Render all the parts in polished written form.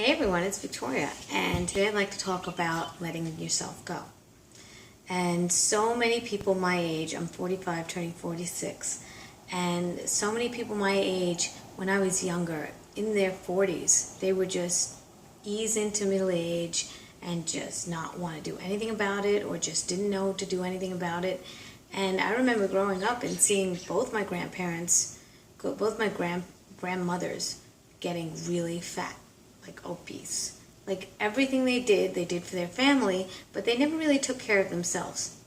Hey everyone, it's Victoria, and today I'd like to talk about letting yourself go. And so many people my age, I'm 45 turning 46, and so many people my age when I was younger, in their 40s, they would just ease into middle age and just not want to do anything about it, or just didn't know to do anything about it. And I remember growing up and seeing both my grandparents, both my grandmothers getting really fat, like obese. Like everything they did for their family, but they never really took care of themselves.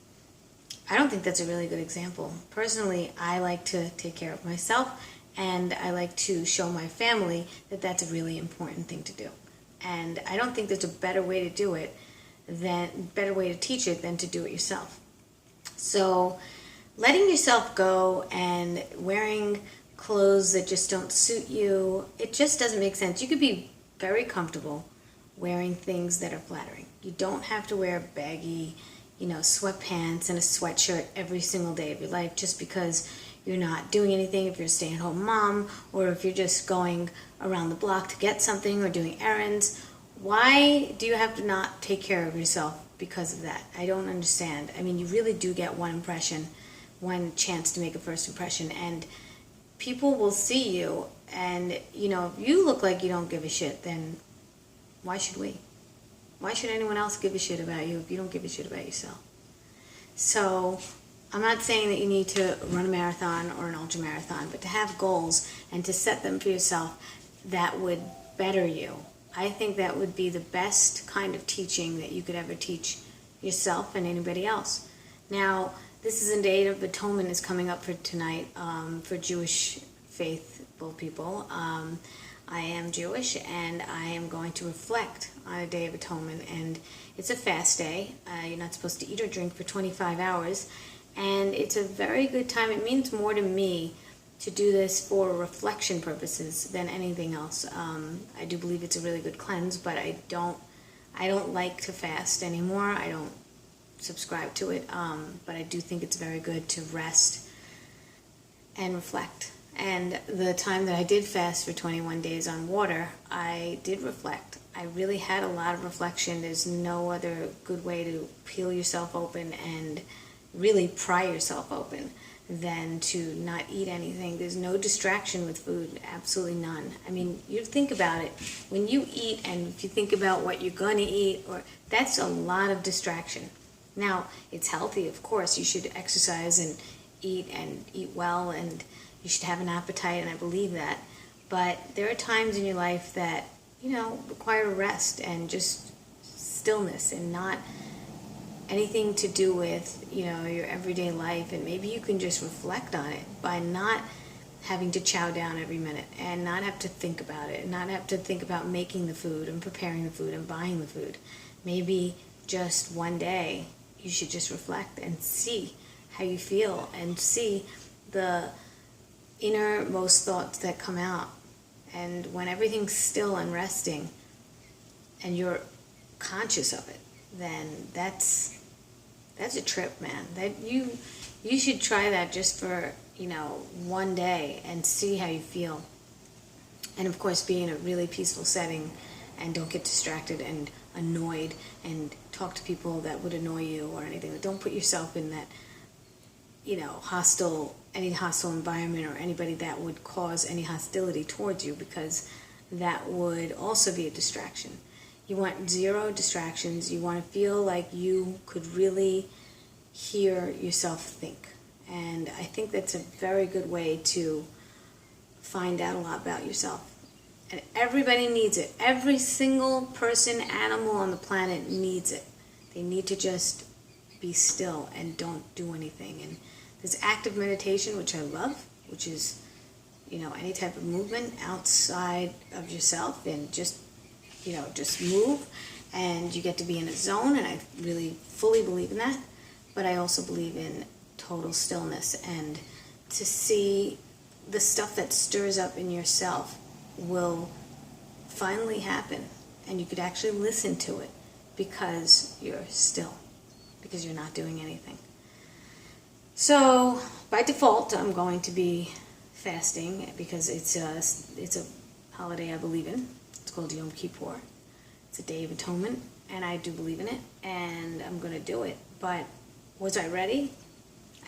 I don't think that's a really good example. Personally, I like to take care of myself, and I like to show my family that that's a really important thing to do. And I don't think there's a better way to do it better way to teach it than to do it yourself. So letting yourself go and wearing clothes that just don't suit you, it just doesn't make sense. You could be very comfortable wearing things that are flattering. You don't have to wear baggy, sweatpants and a sweatshirt every single day of your life just because you're not doing anything, if you're a stay-at-home mom, or if you're just going around the block to get something or doing errands. Why do you have to not take care of yourself because of that? I don't understand. I mean, you really do get one chance to make a first impression, and people will see you, and if you look like you don't give a shit, then why should we? Why should anyone else give a shit about you if you don't give a shit about yourself? So I'm not saying that you need to run a marathon or an ultra marathon, but to have goals and to set them for yourself that would better you. I think that would be the best kind of teaching that you could ever teach yourself and anybody else. Now, this is a Day of Atonement is coming up for tonight for Jewish faithful people. I am Jewish, and I am going to reflect on a Day of Atonement, and it's a fast day. You're not supposed to eat or drink for 25 hours, and it's a very good time. It means more to me to do this for reflection purposes than anything else. I do believe it's a really good cleanse, but I don't like to fast anymore. I don't subscribe to it, but I do think it's very good to rest and reflect. And the time that I did fast for 21 days on water, I did reflect. I really had a lot of reflection. There's no other good way to peel yourself open and really pry yourself open than to not eat anything. There's no distraction with food, absolutely none. I mean, you think about it. When you eat, and if you think about what you're going to eat, that's a lot of distraction. Now, it's healthy, of course. You should exercise and eat well, and you should have an appetite, and I believe that. But there are times in your life that, require rest and just stillness, and not anything to do with, your everyday life. And maybe you can just reflect on it by not having to chow down every minute, and not have to think about it, and not have to think about making the food and preparing the food and buying the food. Maybe just one day you should just reflect and see how you feel, and see the innermost thoughts that come out. And when everything's still and resting and you're conscious of it, then that's a trip, man. That you should try that just for one day and see how you feel. And of course, be in a really peaceful setting, and don't get distracted and annoyed and talk to people that would annoy you or anything. Don't put yourself in that hostile environment, or anybody that would cause any hostility towards you, because that would also be a distraction. You want zero distractions. You want to feel like you could really hear yourself think. And I think that's a very good way to find out a lot about yourself. And everybody needs it. Every single person, animal on the planet needs it. They need to just be still and don't do anything. And there's active meditation, which I love, which is, any type of movement outside of yourself, and just move, and you get to be in a zone, and I really fully believe in that. But I also believe in total stillness, and to see the stuff that stirs up in yourself will finally happen, and you could actually listen to it because you're still, because you're not doing anything. So by default, I'm going to be fasting because it's a holiday I believe in. It's called Yom Kippur. It's a Day of Atonement, and I do believe in it, and I'm going to do it. But was I ready?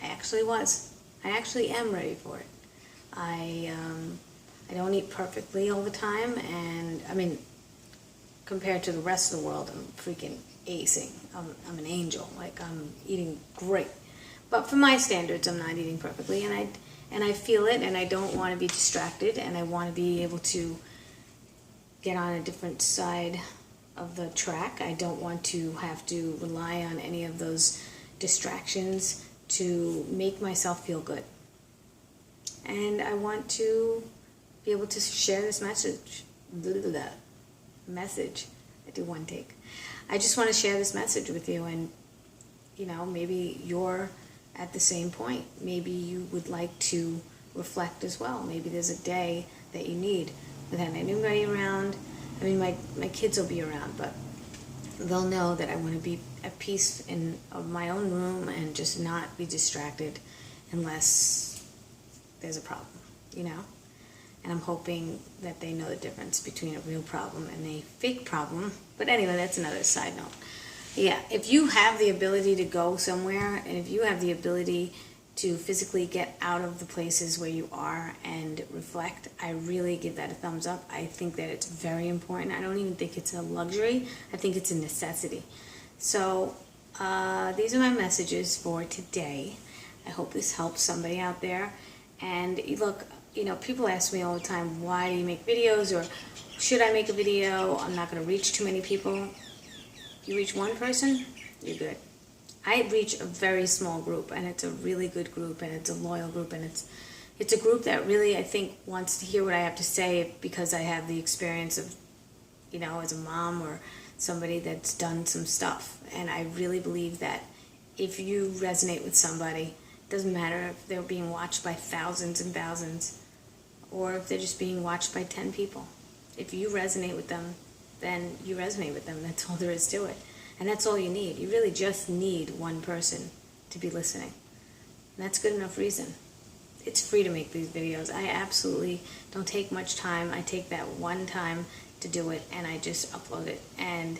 I actually was. I actually am ready for it. I don't eat perfectly all the time, and I mean, compared to the rest of the world, I'm freaking acing. I'm an angel. Like, I'm eating great. But for my standards, I'm not eating perfectly, and I feel it, and I don't want to be distracted, and I want to be able to get on a different side of the track. I don't want to have to rely on any of those distractions to make myself feel good. And I want to be able to share this message. I do one take. I just want to share this message with you, and you know, maybe you're at the same point. Maybe you would like to reflect as well. Maybe there's a day that you need without anybody around. I mean, my kids will be around, but they'll know that I want to be at peace in my own room and just not be distracted unless there's a problem, you know? And I'm hoping that they know the difference between a real problem and a fake problem. But anyway, that's another side note. Yeah, if you have the ability to go somewhere, and if you have the ability to physically get out of the places where you are and reflect, I really give that a thumbs up. I think that it's very important. I don't even think it's a luxury. I think it's a necessity. So these are my messages for today. I hope this helps somebody out there. And look, you know, people ask me all the time, why do you make videos, or should I make a video? I'm not going to reach too many people. You reach one person, you're good. I reach a very small group, and it's a really good group, and it's a loyal group, and it's a group that really, I think, wants to hear what I have to say because I have the experience of, you know, as a mom or somebody that's done some stuff. And I really believe that if you resonate with somebody, it doesn't matter if they're being watched by thousands and thousands or if they're just being watched by 10 people. If you resonate with them, then you resonate with them. That's all there is to it. And that's all you need. You really just need one person to be listening. And that's good enough reason. It's free to make these videos. I absolutely don't take much time. I take that one time to do it, and I just upload it. And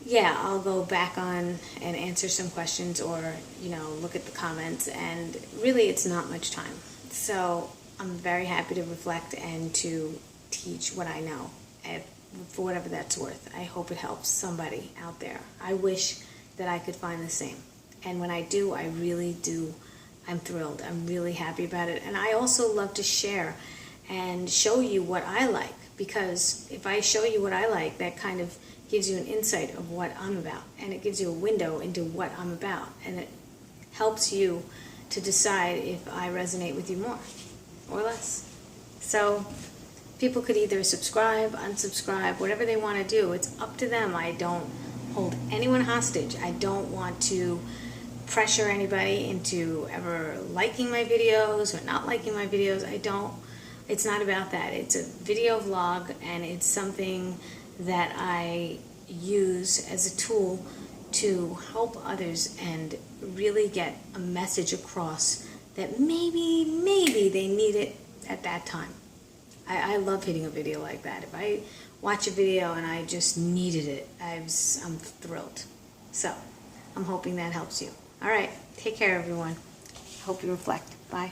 yeah, I'll go back on and answer some questions, or, you know, look at the comments. And really, it's not much time. So I'm very happy to reflect and to teach what I know, for whatever that's worth. I hope it helps somebody out there. I wish that I could find the same. And when I do, I really do. I'm thrilled. I'm really happy about it. And I also love to share and show you what I like, because if I show you what I like, that kind of gives you an insight of what I'm about, and it gives you a window into what I'm about, and it helps you to decide if I resonate with you more or less. So people could either subscribe, unsubscribe, whatever they want to do. It's up to them. I don't hold anyone hostage. I don't want to pressure anybody into ever liking my videos or not liking my videos. It's not about that. It's a video vlog, and it's something that I use as a tool to help others and really get a message across that maybe they need it at that time. I love hitting a video like that. If I watch a video and I just needed it, I'm thrilled. So I'm hoping that helps you. All right, take care, everyone. Hope you reflect. Bye.